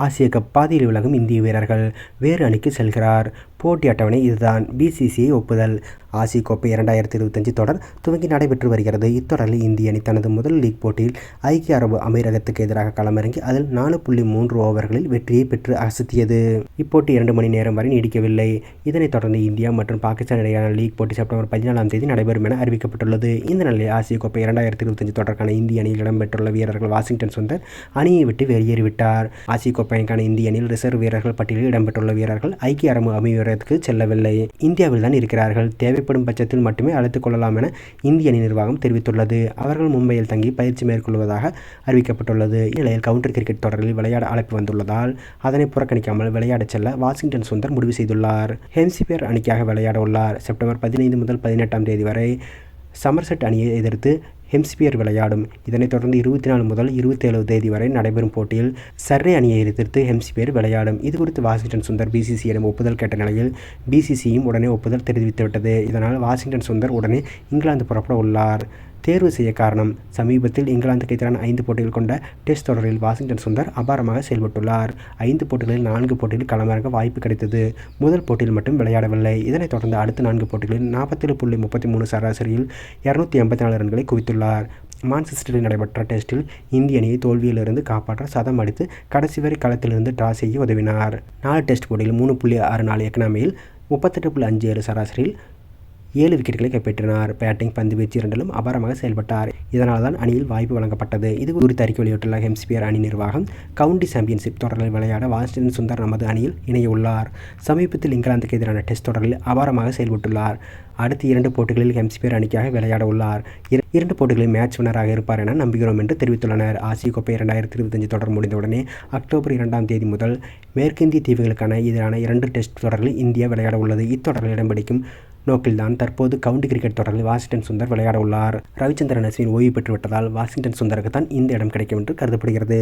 ஆசிய கப் பாதியில் விலகும் இந்திய வீரர்கள், வேறு அணிக்கு செல்கிறார். போட்டி அட்டவணை இதுதான். பிசிசிஐ ஒப்புதல். ஆசிய கோப்பை 2025 தொடர் துவங்கி நடைபெற்று வருகிறது. இத்தொடரில் இந்திய அணி தனது முதல் லீக் போட்டியில் ஐக்கிய அரபு அமீரகத்துக்கு எதிராக களமிறங்கி அதில் 4.3 ஓவர்களில் வெற்றியை பெற்று அசத்தியது. இப்போட்டி 2 மணி நேரம் வரை நீடிக்கவில்லை. இதனைத் தொடர்ந்து இந்தியா மற்றும் பாகிஸ்தான் இடையேயான லீக் போட்டி செப்டம்பர் 14ஆம் தேதி நடைபெறும் என அறிவிக்கப்பட்டுள்ளது. இந்த நிலையில் ஆசிய கோப்பை 2025 தொடருக்கான இந்திய அணியில் இடம்பெற்றுள்ள வீரர்கள் வாஷிங்டன் சுந்தர் அணியை விட்டு வெளியேறிவிட்டார். ஆசிய கோப்பைக்கான இந்திய அணியில் ரிசர்வ் வீரர்கள் பட்டியலில் இடம்பெற்றுள்ள வீரர்கள் ஐக்கிய அரபு அமீரகத்துக்கு செல்லவில்லை. இந்தியாவில் தான் இருக்கிறார்கள். தேவைப்படும் பட்சத்தில் மட்டுமே அழைத்துக் கொள்ளலாம் என இந்திய அணி நிர்வாகம் தெரிவித்துள்ளது. அவர்கள் மும்பையில் தங்கி பயிற்சி மேற்கொள்வதாக அறிவிக்கப்பட்டுள்ளது. இந்நிலையில் கவுண்டர் கிரிக்கெட் தொடரில் விளையாட அழைப்பு வந்துள்ளதால் அதனை புறக்கணிக்காமல் விளையாடச் செல்ல வாஷிங்டன் சுந்தர் முடிவு செய்துள்ளார். ஹெம்சிபேர் அணிக்காக விளையாட உள்ளார். செப்டம்பர் 15 முதல் 18ஆம் தேதி வரை சமர்செட் அணியை எதிர்த்து ஹெம்சிபியர் விளையாடும். இதனைத் தொடர்ந்து 24 முதல் 27 தேதி வரை நடைபெறும் போட்டியில் சர்ரே அணியை எதிர்த்து ஹெம்சிபியர் விளையாடும். இதுகுறித்து வாஷிங்டன் சுந்தர் பிசிசிஐயிடம் ஒப்புதல் கேட்ட நிலையில் பிசிசியும் உடனே ஒப்புதல் தெரிவித்துவிட்டது. இதனால் வாஷிங்டன் சுந்தர் உடனே இங்கிலாந்து புறப்பட உள்ளார். தேர்வு செய்ய காரணம்: சமீபத்தில் இங்கிலாந்துக்கு எதிரான 5 போட்டிகள் கொண்ட டெஸ்ட் தொடரில் வாஷிங்டன் சுந்தர் அபாரமாக செயல்பட்டுள்ளார். 5 போட்டிகளில் 4 போட்டிகளில் களமிறங்க வாய்ப்பு கிடைத்தது. முதல் போட்டியில் மட்டும் விளையாடவில்லை. இதனைத் தொடர்ந்து அடுத்த 4 போட்டிகளில் 47.33 சராசரியில் 284 ரன்களை குவித்துள்ளார். மான்செஸ்டரில் நடைபெற்ற டெஸ்டில் இந்திய அணியை தோல்வியிலிருந்து காப்பாற்ற சதம் அடித்து கடைசி வரை களத்திலிருந்து டிரா செய்ய உதவினார். 4 டெஸ்ட் போட்டியில் 3.64 எக்கனாமியில் 38.57 சராசரியில் 7 விக்கெட்டுகளை கைப்பற்றினார். பேட்டிங், பந்துவீச்சு இரண்டிலும் அபாரமாக செயல்பட்டார். இதனால் தான் அணியில் வாய்ப்பு வழங்கப்பட்டது. இது குறித்து அறிக்கை வெளியிட்டுள்ள ஹெம்சிபியர் அணி நிர்வாகம், கவுண்டி சாம்பியன்ஷிப் தொடரில் விளையாட வாஷிங்டன் சுந்தர் நமது அணியில் இணைய உள்ளார். சமீபத்தில் இங்கிலாந்துக்கு எதிரான டெஸ்ட் தொடரில் அபாரமாக செயல்பட்டுள்ளார். அடுத்த 2 போட்டிகளில் ஹெம்சிபியர் அணிக்காக விளையாட உள்ளார். 2 போட்டிகளில் மேட்ச் வின்னராக இருப்பார் என நம்புகிறோம் என்று தெரிவித்துள்ளனர். ஆசிய கோப்பை 2025 தொடர் முடிந்தவுடனே அக்டோபர் 2ஆம் தேதி முதல் மேற்கிந்திய தீவுகளுக்கான எதிரான 2 டெஸ்ட் தொடர்களில் இந்தியா விளையாட உள்ளது. இத்தொடரில் இடம் பிடிக்கும் நோக்கில்தான் தற்போது கவுண்டி கிரிக்கெட் தொடரில் வாஷிங்டன் சுந்தர் விளையாட உள்ளார். ரவிச்சந்திரன் அஸ்வின் ஓய்வு பெற்றுவிட்டதால் வாஷிங்டன் சுந்தருக்கு தான் இந்த இடம் கிடைக்கும் என்று கருதப்படுகிறது.